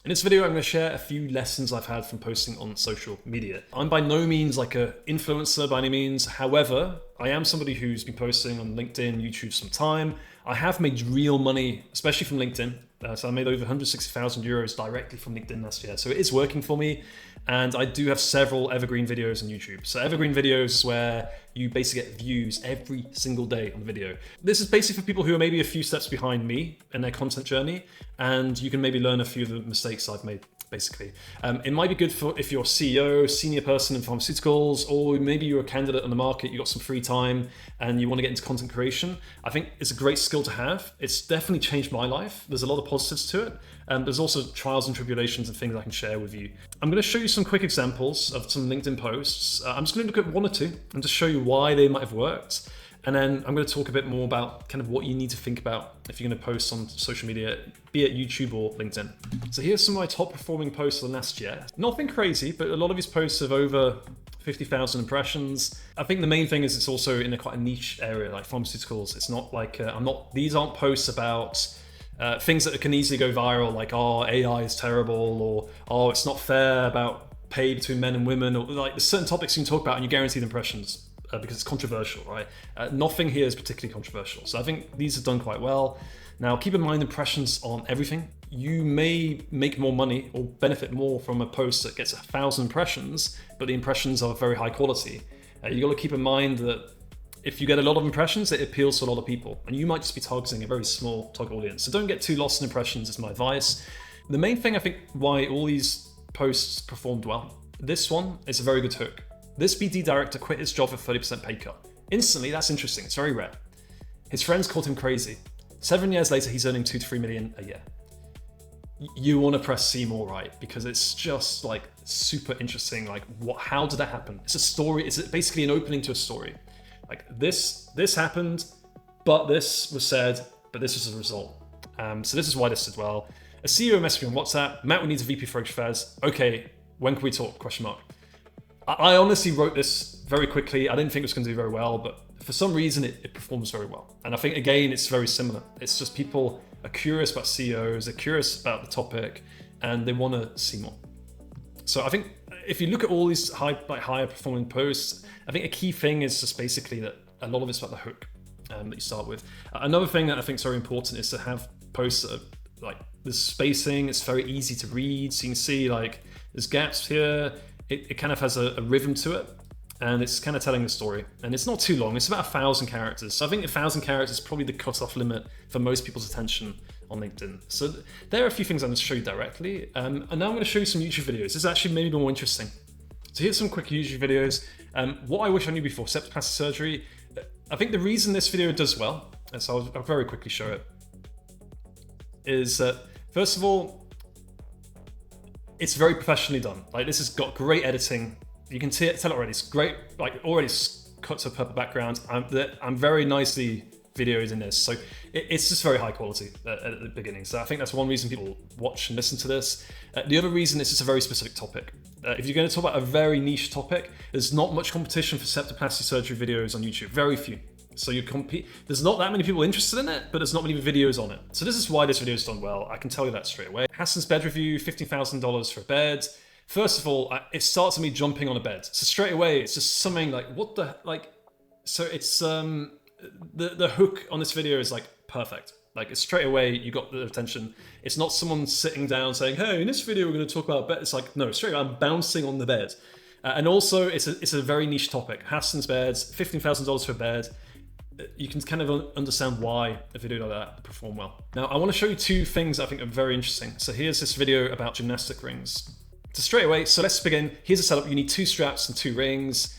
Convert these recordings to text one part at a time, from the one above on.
In this video, I'm going to share a few lessons I've had from posting on social media. I'm by no means like an influencer by any means. However, I am somebody who's been posting on LinkedIn, YouTube some time. I have made real money, especially from LinkedIn. So I made over 160,000 euros directly from LinkedIn last year. So it is working for me. And I do have several evergreen videos on YouTube. So evergreen videos is where you basically get views every single day on the video. This is basically for people who are maybe a few steps behind me in their content journey, and you can maybe learn a few of the mistakes I've made, basically. It might be good for if you're a CEO, senior person in pharmaceuticals, or maybe you're a candidate on the market, you've got some free time and you want to get into content creation. I think it's a great skill to have. It's definitely changed my life. There's a lot of positives to it. There's also trials and tribulations and things I can share with you. I'm going to show you some quick examples of some LinkedIn posts. I'm just going to look at one or two and just show you why they might have worked. And then I'm going to talk a bit more about kind of what you need to think about if you're going to post on social media, be it YouTube or LinkedIn. So here's some of my top performing posts of the last year. Nothing crazy, but a lot of these posts have over 50,000 impressions. I think the main thing is it's also in quite a niche area, like pharmaceuticals. It's not like, these aren't posts about things that can easily go viral, like, oh, AI is terrible, or, oh, it's not fair about pay between men and women, or like there's certain topics you can talk about and you guaranteed impressions. Because it's controversial, right? Nothing here is particularly controversial. So I think these have done quite well. Now, keep in mind impressions on everything. You may make more money or benefit more from a post that gets 1,000 impressions, but the impressions are very high quality. You got to keep in mind that if you get a lot of impressions, it appeals to a lot of people, and you might just be targeting a very small target audience. So don't get too lost in impressions is my advice. The main thing I think why all these posts performed well, this one is a very good hook. This BD director quit his job for 30% pay cut. Instantly, that's interesting. It's very rare. His friends called him crazy. 7 years later, he's earning 2 to 3 million a year. You want to press see more, right? Because it's just like super interesting. Like, how did that happen? It's a story. It's basically an opening to a story. Like this happened, but this was said, but this was the result. So this is why this did well. A CEO messaged me on WhatsApp. Matt, we need a VP for affairs. Okay, when can we talk? Question mark. I honestly wrote this very quickly. I didn't think it was going to do very well, but for some reason it performs very well. And I think, again, it's very similar. It's just people are curious about CEOs, they're curious about the topic, and they want to see more. So I think if you look at all these higher performing posts, I think a key thing is just basically that a lot of it's about the hook that you start with. Another thing that I think is very important is to have posts that are like, there's spacing, it's very easy to read. So you can see like there's gaps here. It kind of has a rhythm to it, and it's kind of telling the story. And it's not too long. It's about 1,000 characters. So I think 1,000 characters is probably the cutoff limit for most people's attention on LinkedIn. So there are a few things I'm going to show you directly. And now I'm going to show you some YouTube videos. This is actually maybe more interesting. So here's some quick YouTube videos. What I wish I knew before septal surgery. I think the reason this video does well, and so I'll very quickly show it, is that first of all, it's very professionally done. Like, this has got great editing. You can tell it already. It's great. Like, already cut to a purple background. I'm very nicely videoed in this. So it's just very high quality at the beginning. So I think that's one reason people watch and listen to this. The other reason is it's a very specific topic. If you're going to talk about a very niche topic, there's not much competition for septoplasty surgery videos on YouTube. Very few. So you compete. There's not that many people interested in it, but there's not many videos on it. So this is why this video is done well. I can tell you that straight away. Hassan's bed review, $15,000 for a bed. First of all, it starts with me jumping on a bed. So straight away, it's just something like, what the, like, so it's, the hook on this video is like perfect. Like, it's straight away, you got the attention. It's not someone sitting down saying, hey, in this video, we're going to talk about bed. It's like, no, straight away, I'm bouncing on the bed. And also, it's a very niche topic. Hassan's beds, $15,000 for a bed. You can kind of understand why a video like that performed well. Now, I want to show you two things I think are very interesting. So here's this video about gymnastic rings. So straight away, so let's begin. Here's a setup. You need 2 straps and 2 rings.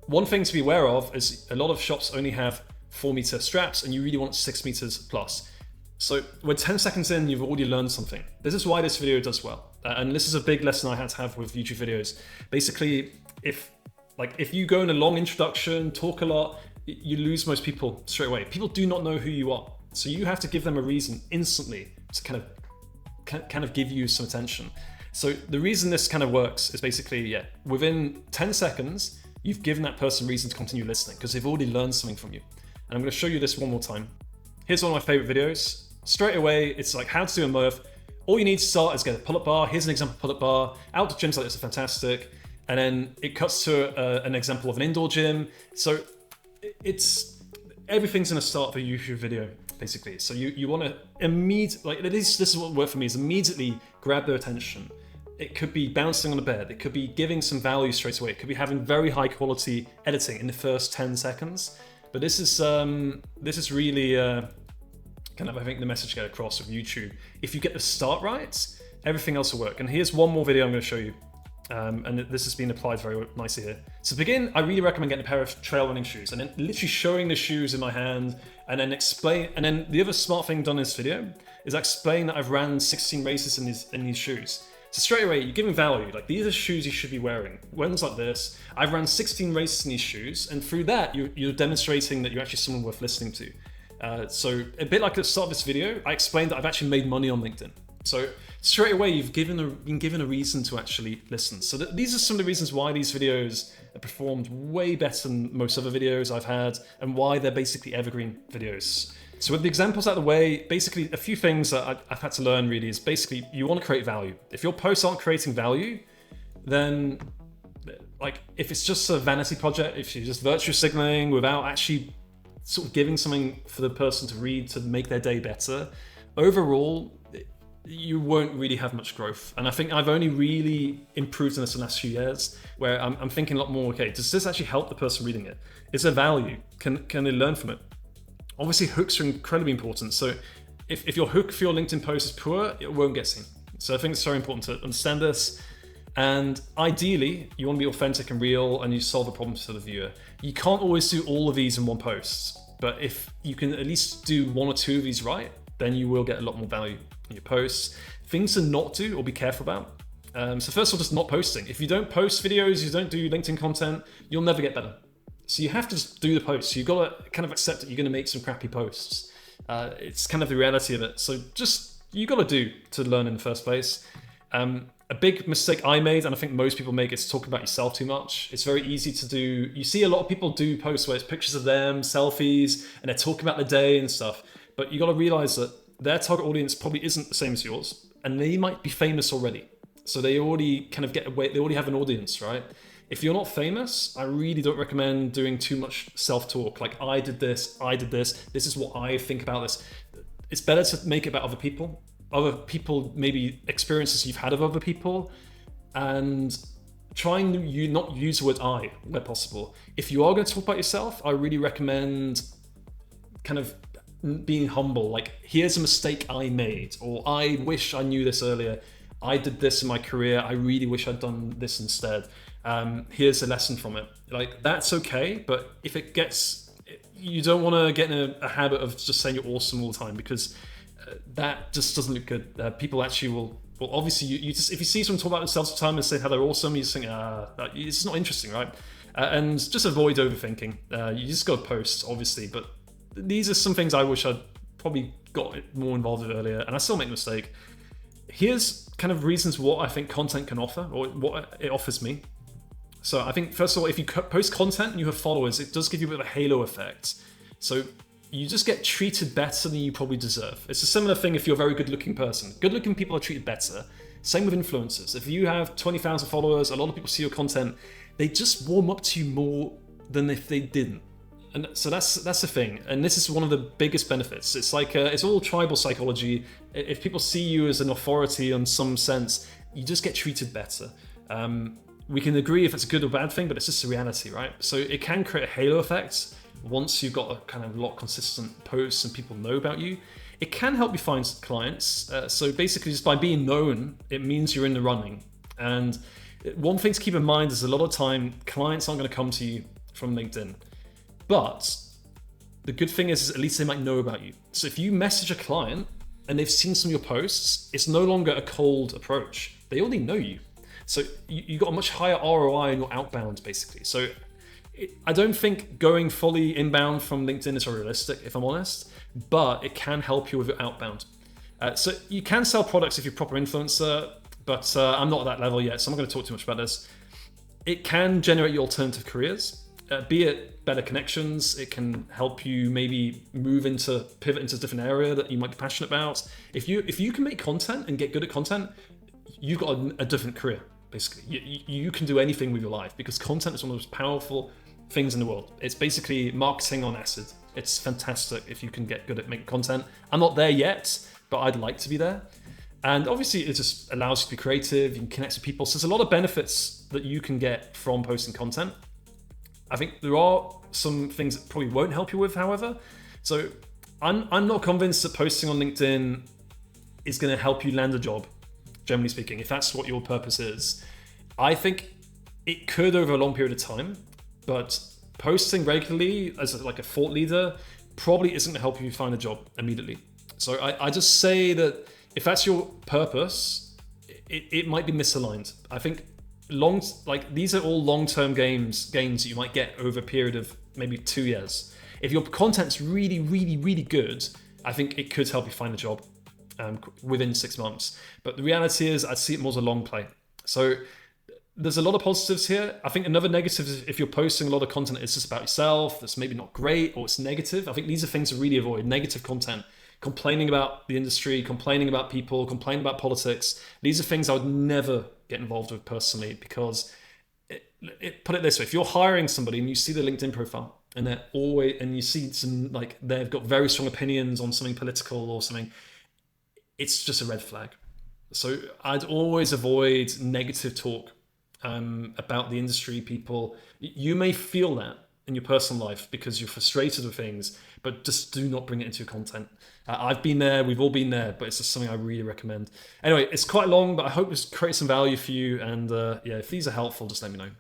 One thing to be aware of is a lot of shops only have 4-meter straps, and you really want 6 meters plus. So we're 10 seconds in, you've already learned something. This is why this video does well. And this is a big lesson I had to have with YouTube videos. Basically, if you go in a long introduction, talk a lot, you lose most people straight away. People do not know who you are. So you have to give them a reason instantly to kind of give you some attention. So the reason this kind of works is basically, within 10 seconds, you've given that person reason to continue listening because they've already learned something from you. And I'm going to show you this one more time. Here's one of my favorite videos. Straight away, it's like how to do a Murph. all you need to start is get a pull-up bar. Here's an example pull-up bar. Outdoor gyms like this are fantastic. And then it cuts to an example of an indoor gym. So everything's going to start with a YouTube video, basically. So you want to immediately, like this is what worked for me, is immediately grab their attention. It could be bouncing on a bed. It could be giving some value straight away. It could be having very high quality editing in the first 10 seconds. But this is really kind of, I think, the message to get across with YouTube. If you get the start right, everything else will work. And here's one more video I'm going to show you. And this has been applied very nicely here. So to begin, I really recommend getting a pair of trail running shoes and then literally showing the shoes in my hand and then explain. And then the other smart thing done in this video is I explain that I've ran 16 races in these shoes. So straight away, you're giving value. Like, these are shoes you should be wearing. Ones like this, I've ran 16 races in these shoes, and through that, you're demonstrating that you're actually someone worth listening to. So a bit like at the start of this video, I explained that I've actually made money on LinkedIn. So straight away, you've been given a reason to actually listen. So these are some of the reasons why these videos have performed way better than most other videos I've had, and why they're basically evergreen videos. So with the examples out of the way, basically a few things that I've had to learn really is basically you want to create value. If your posts aren't creating value, then like if it's just a vanity project, if you're just virtue signaling without actually sort of giving something for the person to read to make their day better, overall, you won't really have much growth. And I think I've only really improved in this in the last few years, where I'm thinking a lot more, okay, does this actually help the person reading it? Is there value? Can they learn from it? Obviously, hooks are incredibly important. So if your hook for your LinkedIn post is poor, it won't get seen. So I think it's very important to understand this. And ideally, you want to be authentic and real, and you solve the problems for the viewer. You can't always do all of these in one post, but if you can at least do one or two of these right, then you will get a lot more value in your posts. Things to not do or be careful about. So first of all, just not posting. If you don't post videos, you don't do LinkedIn content, you'll never get better. So you have to just do the posts. You've got to kind of accept that you're going to make some crappy posts. It's kind of the reality of it. So just, you got to do to learn in the first place. A big mistake I made, and I think most people make, is talking about yourself too much. It's very easy to do. You see a lot of people do posts where it's pictures of them, selfies, and they're talking about the day and stuff. But you got to realize that their target audience probably isn't the same as yours, and they might be famous already. So they already kind of get away, they already have an audience, right? If you're not famous, I really don't recommend doing too much self-talk. Like, I did this, this is what I think about this. It's better to make it about other people, maybe experiences you've had of other people, and try and not use the word I where possible. If you are going to talk about yourself, I really recommend kind of being humble. Like, here's a mistake I made, or I wish I knew this earlier. I did this in my career. I really wish I'd done this instead. Here's a lesson from it. Like, that's okay, but if it gets, you don't want to get in a habit of just saying you're awesome all the time, because that just doesn't look good. People actually will obviously, you just, if you see someone talk about themselves all the time and say how they're awesome, you just think, it's not interesting, right? And just avoid overthinking. You just got to post, obviously, but these are some things I wish I'd probably got more involved with earlier, and I still make a mistake. Here's kind of reasons what I think content can offer, or what it offers me. So I think, first of all, if you post content and you have followers, it does give you a bit of a halo effect. So you just get treated better than you probably deserve. It's a similar thing if you're a very good-looking person. Good-looking people are treated better. Same with influencers. If you have 20,000 followers, a lot of people see your content, they just warm up to you more than if they didn't. And so that's the thing. And this is one of the biggest benefits. It's like, it's all tribal psychology. If people see you as an authority in some sense, you just get treated better. We can agree if it's a good or bad thing, but it's just a reality, right? So it can create a halo effect once you've got a kind of lot of consistent posts and people know about you. It can help you find clients. So basically, just by being known, it means you're in the running. And one thing to keep in mind is a lot of time, clients aren't going to come to you from LinkedIn. But the good thing is at least they might know about you. So if you message a client and they've seen some of your posts, it's no longer a cold approach. They already know you. So you got a much higher ROI in your outbound, basically. So I don't think going fully inbound from LinkedIn is realistic, if I'm honest, but it can help you with your outbound. So you can sell products if you're a proper influencer, but I'm not at that level yet, so I'm not going to talk too much about this. It can generate you alternative careers. be it better connections. It can help you maybe pivot into a different area that you might be passionate about. If you can make content and get good at content, you've got a different career. Basically, you can do anything with your life because content is one of the most powerful things in the world. It's basically marketing on acid. It's fantastic if you can get good at making content. I'm not there yet, but I'd like to be there. And obviously it just allows you to be creative, you can connect with people. So there's a lot of benefits that you can get from posting content. I think there are some things that probably won't help you with, however. So I'm not convinced that posting on LinkedIn is going to help you land a job, generally speaking, if that's what your purpose is. I think it could over a long period of time, but posting regularly as like a thought leader probably isn't going to help you find a job immediately. So I just say that if that's your purpose, it might be misaligned. I think these are all long-term gains that you might get over a period of maybe 2 years. If your content's really, really, really good, I think it could help you find a job within 6 months. But the reality is, I see it more as a long play. So there's a lot of positives here. I think another negative is if you're posting a lot of content, it's just about yourself, that's maybe not great, or it's negative. I think these are things to really avoid. Negative content. Complaining about the industry, complaining about people, complaining about politics. These are things I would never get involved with personally because, put it this way, if you're hiring somebody and you see their LinkedIn profile and you see they've got very strong opinions on something political or something, it's just a red flag. So I'd always avoid negative talk about the industry, people. You may feel that in your personal life because you're frustrated with things, but just do not bring it into your content. I've been there, we've all been there, but it's just something I really recommend. Anyway, it's quite long, but I hope it's created some value for you. And if these are helpful, just let me know.